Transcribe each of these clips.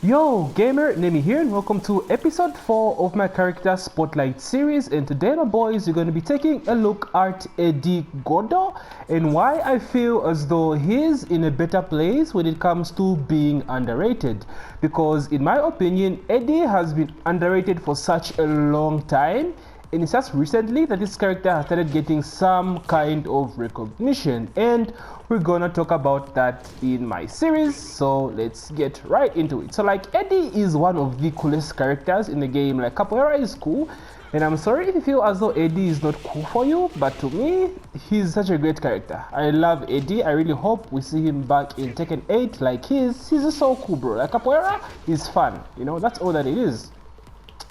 Yo gamer, Nemi here and welcome to episode 4 of my character spotlight series, and today my boys, we're going to be taking a look at Eddy Gordo and why I feel as though he's in a better place when it comes to being underrated, because in my opinion Eddy has been underrated for such a long time, and it's just recently that this character has started getting some kind of recognition, and we're gonna talk about that in my series. So let's get right into it. So like, Eddy is one of the coolest characters in the game. Like, capoeira is cool, and I'm sorry if you feel as though Eddy is not cool for you, but to me he's such a great character. I love Eddy. I really hope we see him back in Tekken 8. Like, he's just so cool, bro. Like, capoeira is fun, you know, that's all that it is.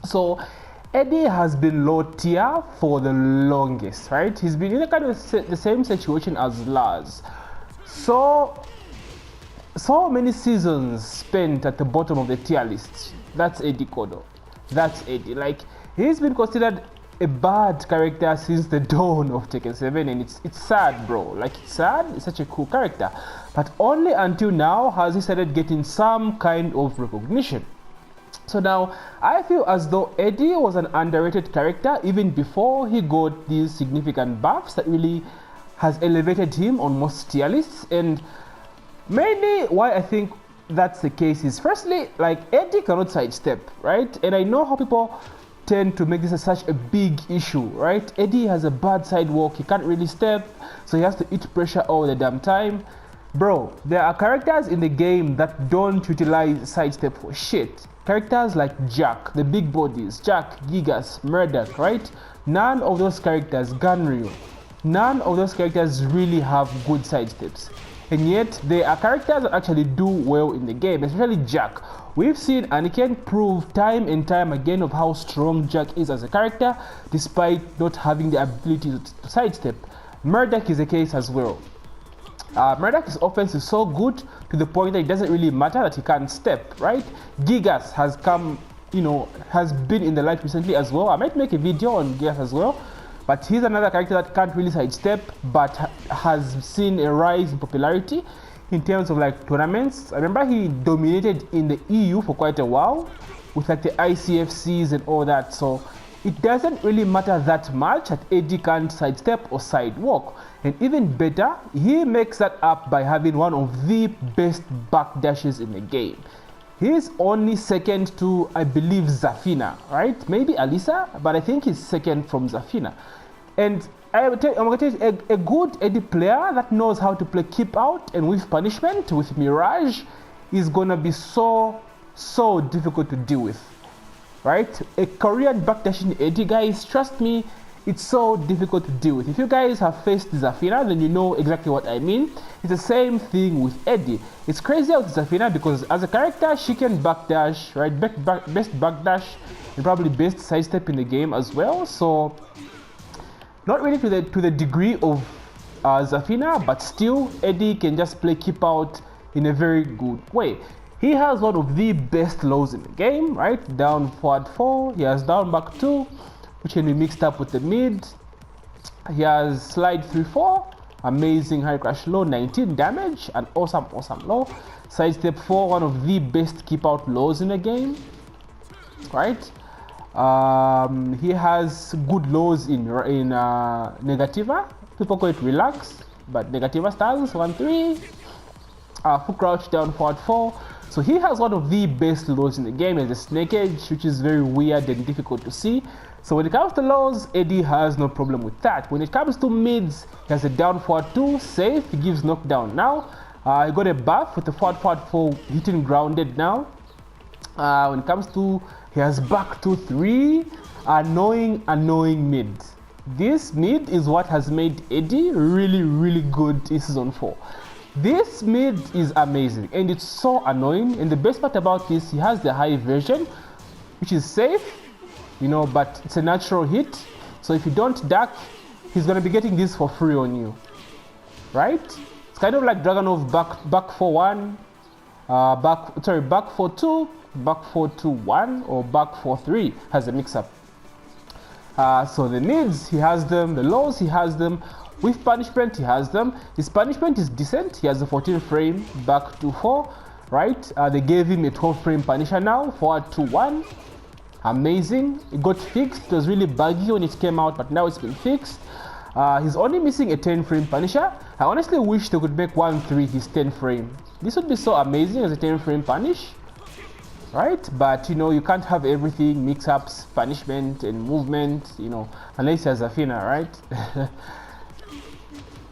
So Eddy has been low tier for the longest, right? He's been in a kind of the same situation as Lars. So many seasons spent at the bottom of the tier list. That's Eddy Gordo. That's Eddy. Like, he's been considered a bad character since the dawn of Tekken 7, and it's sad, bro. Like, it's sad. It's such a cool character, but only until now has he started getting some kind of recognition. So now I feel as though Eddy was an underrated character even before he got these significant buffs that really has elevated him on most tier lists. And mainly why I think that's the case is, firstly, like, Eddy cannot sidestep, right? And I know how people tend to make this such a big issue, right? Eddy has a bad sidewalk, he can't really step, so he has to eat pressure all the damn time. Bro, there are characters in the game that don't utilize sidestep for shit. Characters like Jack, the big bodies, Jack, Gigas, Murdoch, right? None of those characters, Ganryu, none of those characters really have good sidesteps. And yet, there are characters that actually do well in the game, especially Jack. We've seen Anakin prove time and time again of how strong Jack is as a character, despite not having the ability to sidestep. Murdoch is the case as well. Murdoch's offense is so good to the point that it doesn't really matter that he can't step, right? Gigas has come, you know, has been in the light recently as well. I might make a video on Gigas as well, but he's another character that can't really sidestep, but has seen a rise in popularity in terms of like tournaments. I remember he dominated in the EU for quite a while with like the ICFCs and all that, so it doesn't really matter that much that Eddy can't sidestep or sidewalk. And even better, he makes that up by having one of the best backdashes in the game. He's only second to, I believe, Zafina, right? Maybe Alisa, but I think he's second from Zafina. And I'm going to tell you, a good Eddy player that knows how to play keep out and with punishment, with Mirage, is going to be so difficult to deal with. Right? A Korean backdashing Eddy, guys, trust me, it's so difficult to deal with. If you guys have faced Zafina, then you know exactly what I mean. It's the same thing with Eddy. It's crazy with Zafina because as a character, she can backdash, right? Best backdash and probably best sidestep in the game as well. So not really to the degree of Zafina, but still Eddy can just play keep out in a very good way. He has one of the best lows in the game, right? Down forward 4, he has down back 2, which can be mixed up with the mid. He has slide 3-4, amazing high crash low, 19 damage, and awesome low. Sidestep 4, one of the best keep out lows in the game, right? He has good lows in Negativa. People call it relax, but Negativa stance 1-3. Full crouch down forward 4. So he has one of the best lows in the game as a snake edge, which is very weird and difficult to see. So when it comes to lows, Eddy has no problem with that. When it comes to mids, he has a down forward 2, safe, he gives knockdown now. He got a buff with the forward 4 hitting grounded now. When it comes to, he has back 2-3, annoying mid. This mid is what has made Eddy really good in season 4. This mid is amazing and it's so annoying, and the best part about this, he has the high version, which is safe, you know, but it's a natural hit. So if you don't duck, he's gonna be getting this for free on you, right? It's kind of like Dragonov back 4-1, back 4-2, back 4-2-1, or back 4-3 has a mix-up. So the mids, he has them, the lows, he has them. With punishment, he has them. His punishment is decent. He has a 14 frame back to 4. right? They gave him a 12 frame Punisher now, forward 2-1. Amazing. It got fixed. It was really buggy when it came out, but now it's been fixed. He's only missing a 10 frame Punisher. I honestly wish they could make 1-3 his 10 frame. This would be so amazing as a 10 frame punish, right? But you know, you can't have everything, mix-ups, punishment and movement, you know, unless you're Zafina, right?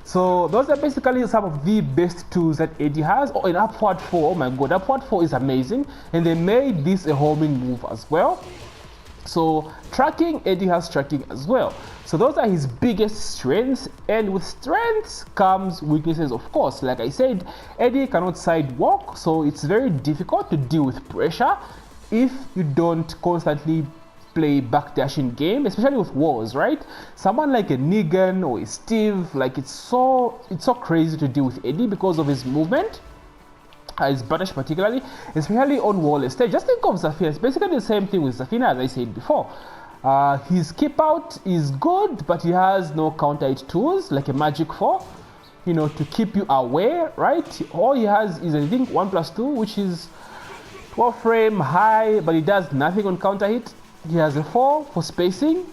So those are basically some of the best tools that Eddy has. Oh, and upward 4, oh my god, upward 4 is amazing, and they made this a homing move as well. So tracking, Eddy has tracking as well. So those are his biggest strengths, and with strengths comes weaknesses, of course. Like I said, Eddy cannot sidewalk, so it's very difficult to deal with pressure if you don't constantly play backdashing game, especially with walls, right? Someone like a Negan or a Steve, like it's so crazy to deal with Eddy because of his movement. His backdash particularly, especially on wall stage. Just think of Zafina. It's basically the same thing with Zafina as I said before. His keep out is good, but he has no counter hit tools like a magic 4, you know, to keep you aware, right? All he has is I think 1+2, which is 12 frame high, but he does nothing on counter hit. He has a 4 for spacing,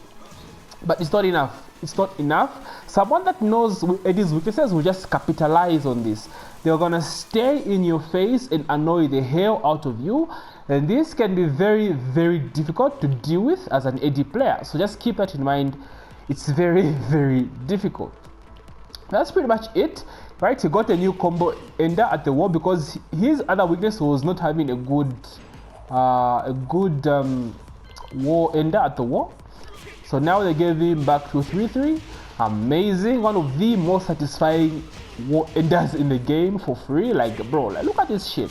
but it's not enough. It's not enough. Someone that knows Eddy's weaknesses will just capitalize on this. They're gonna stay in your face and annoy the hell out of you, and this can be very, very difficult to deal with as an Eddy player. So just keep that in mind. It's very, very difficult. That's pretty much it, right? He got a new combo ender at the wall because his other weakness was not having a good wall ender at the wall. So now they gave him back to 3-3. Amazing. One of the most satisfying wall enders in the game for free. Like, bro, like, look at this shit.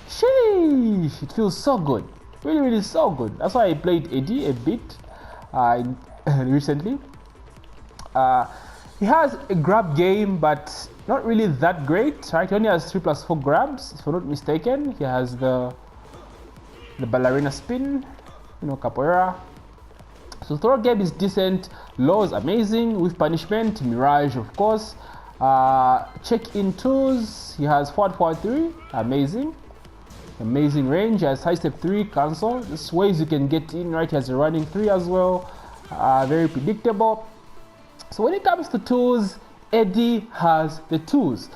Sheesh, it feels so good. Really, really so good. That's why I played Eddy a bit recently. He has a grab game, but not really that great, right? He only has 3+4 grabs, if I'm not mistaken. He has the ballerina spin, you know, capoeira. So throw game is decent, low is amazing, with punishment, mirage of course. Check-in tools, he has forward 3, amazing. Amazing range, he has high step 3, cancel. There's ways you can get in, right? He has a running 3 as well, very predictable. So when it comes to tools, Eddy has the tools.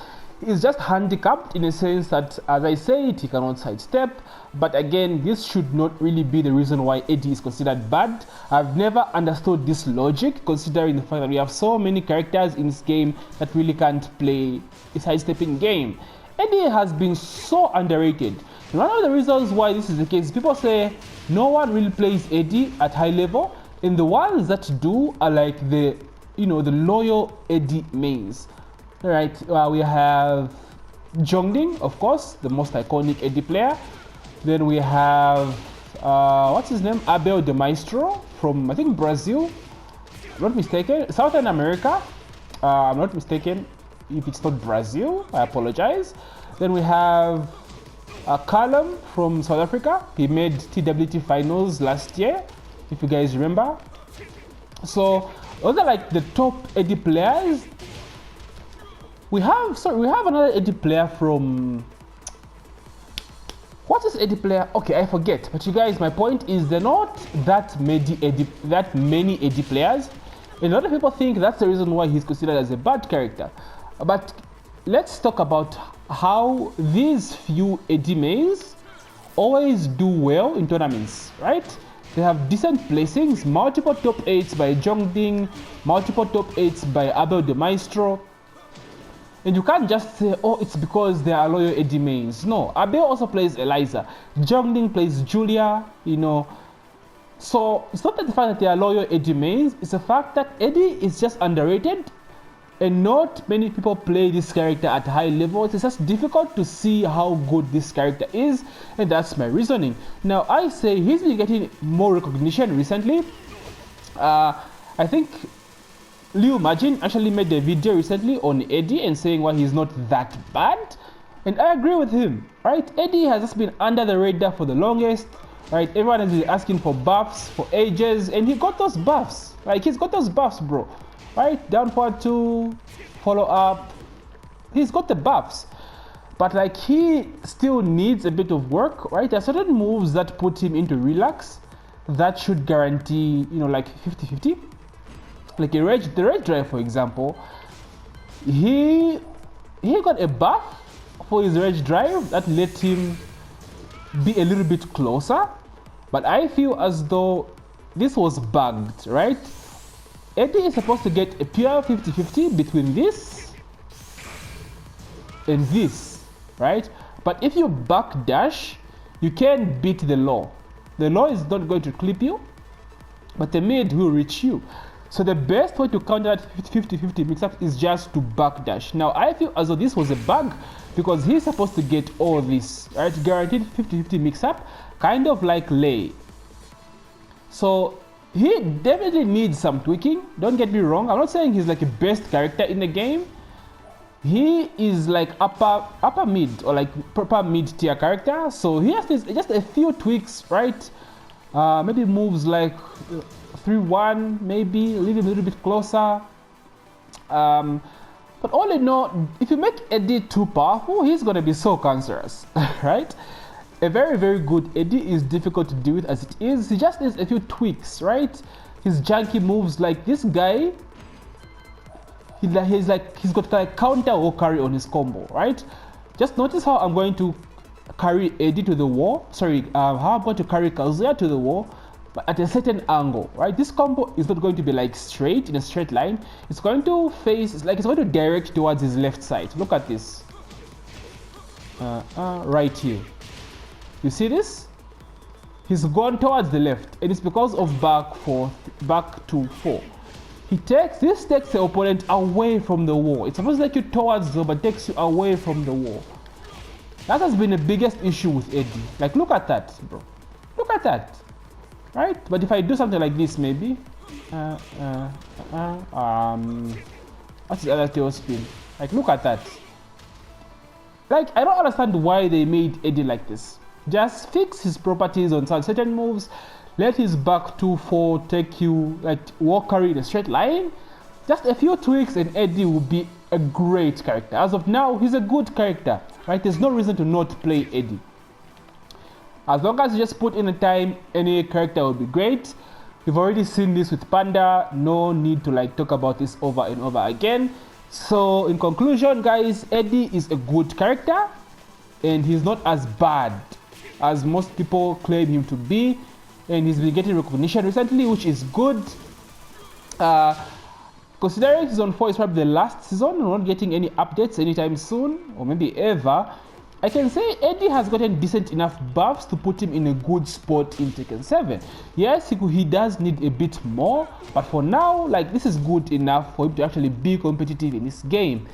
He's just handicapped in a sense that, as I said, he cannot sidestep. But again, this should not really be the reason why Eddy is considered bad. I've never understood this logic, considering the fact that we have so many characters in this game that really can't play a sidestepping game. Eddy has been so underrated. And one of the reasons why this is the case, people say no one really plays Eddy at high level, and the ones that do are like the loyal Eddy mains. Right, we have Jongding, of course, the most iconic Eddy player. Then we have, what's his name? Abel the Maestro from, I think, Brazil. I'm not mistaken. Southern America. I'm not mistaken. If it's not Brazil, I apologize. Then we have Callum from South Africa. He made TWT finals last year, if you guys remember. So those are like the top Eddy players. We have another Eddy player from, what is Eddy player? Okay, I forget. But you guys, my point is they're not that many Eddy players. And a lot of people think that's the reason why he's considered as a bad character. But let's talk about how these few Eddy mains always do well in tournaments, right? They have decent placings, multiple top 8s by Jongding, multiple top 8s by Abel the Maestro. And you can't just say, oh, it's because they are loyal Eddy mains. No, Abel also plays Eliza. Jongding plays Julia, you know. So it's not that the fact that they are loyal Eddy mains, it's the fact that Eddy is just underrated and not many people play this character at high levels. It's just difficult to see how good this character is, and that's my reasoning. Now, I say he's been getting more recognition recently. I think Liu Majin actually made a video recently on Eddy and saying why he's not that bad, and I agree with him, right? Eddy has just been under the radar for the longest, right? Everyone has been asking for buffs for ages, and he got those buffs. Like, he's got those buffs, bro, right? Down forward 2, follow up, he's got the buffs. but like he still needs a bit of work, right? There are certain moves that put him into relax that should guarantee, you know, like 50-50. Like the rage drive, for example, he got a buff for his rage drive that let him be a little bit closer, but I feel as though this was bugged, right? Eddy is supposed to get a pure 50-50 between this and this, right? But if you backdash, you can beat the law. The law is not going to clip you, but the mid will reach you. So the best way to counter that 50-50 mix-up is just to backdash. Now I feel as though this was a bug because he's supposed to get all this, right? Guaranteed 50-50 mix-up, kind of like Lei. So he definitely needs some tweaking. Don't get me wrong. I'm not saying he's like the best character in the game. He is like upper mid or like proper mid tier character. So he has this, just a few tweaks, right? Maybe moves like 3-1, maybe leave him a little bit closer. But all in all, if you make Eddy too powerful, he's gonna be so cancerous, right? A very, very good Eddy is difficult to deal with as it is. He just needs a few tweaks, right? His janky moves, like this guy, he's got like counter or carry on his combo, right? Just notice how I'm going to carry Eddy to the wall. Sorry, how I'm going to carry Kazuya to the wall, but at a certain angle, right? This combo is not going to be like straight in a straight line. It's going to face, it's going to direct towards his left side. Look at this, right here. You see this? He's gone towards the left, and it's because of back to 4. This takes the opponent away from the wall. It's supposed to take you towards the, but takes you away from the wall. That has been the biggest issue with Eddy. Like, look at that, bro. Look at that, right? But if I do something like this, maybe, what's the other tail spin? Like, look at that. Like, I don't understand why they made Eddy like this. Just fix his properties on some certain moves. Let his back 2-4 take you, like, walk carry in a straight line. Just a few tweaks and Eddy will be a great character. As of now, he's a good character, right? There's no reason to not play Eddy. As long as you just put in the time, any character will be great. We've already seen this with Panda. No need to like talk about this over and over again. So in conclusion, guys, Eddy is a good character and he's not as bad as most people claim him to be, and he's been getting recognition recently, which is good. Considering season 4 is probably the last season, we're not getting any updates anytime soon, or maybe ever, I can say Eddy has gotten decent enough buffs to put him in a good spot in Tekken 7. Yes, he does need a bit more, but for now, like, this is good enough for him to actually be competitive in this game.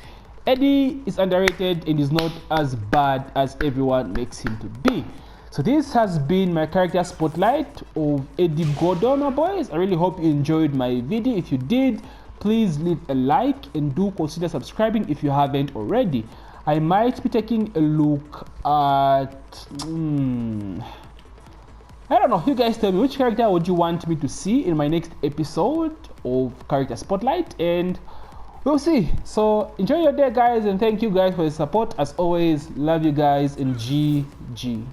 Eddy is underrated and is not as bad as everyone makes him to be. So this has been my character spotlight of Eddy Gordo, my boys. I really hope you enjoyed my video. If you did, please leave a like and do consider subscribing if you haven't already. I might be taking a look at, I don't know, you guys tell me which character would you want me to see in my next episode of Character Spotlight, and we'll see. So enjoy your day, guys, and thank you guys for the support. As always, love you guys, and GG.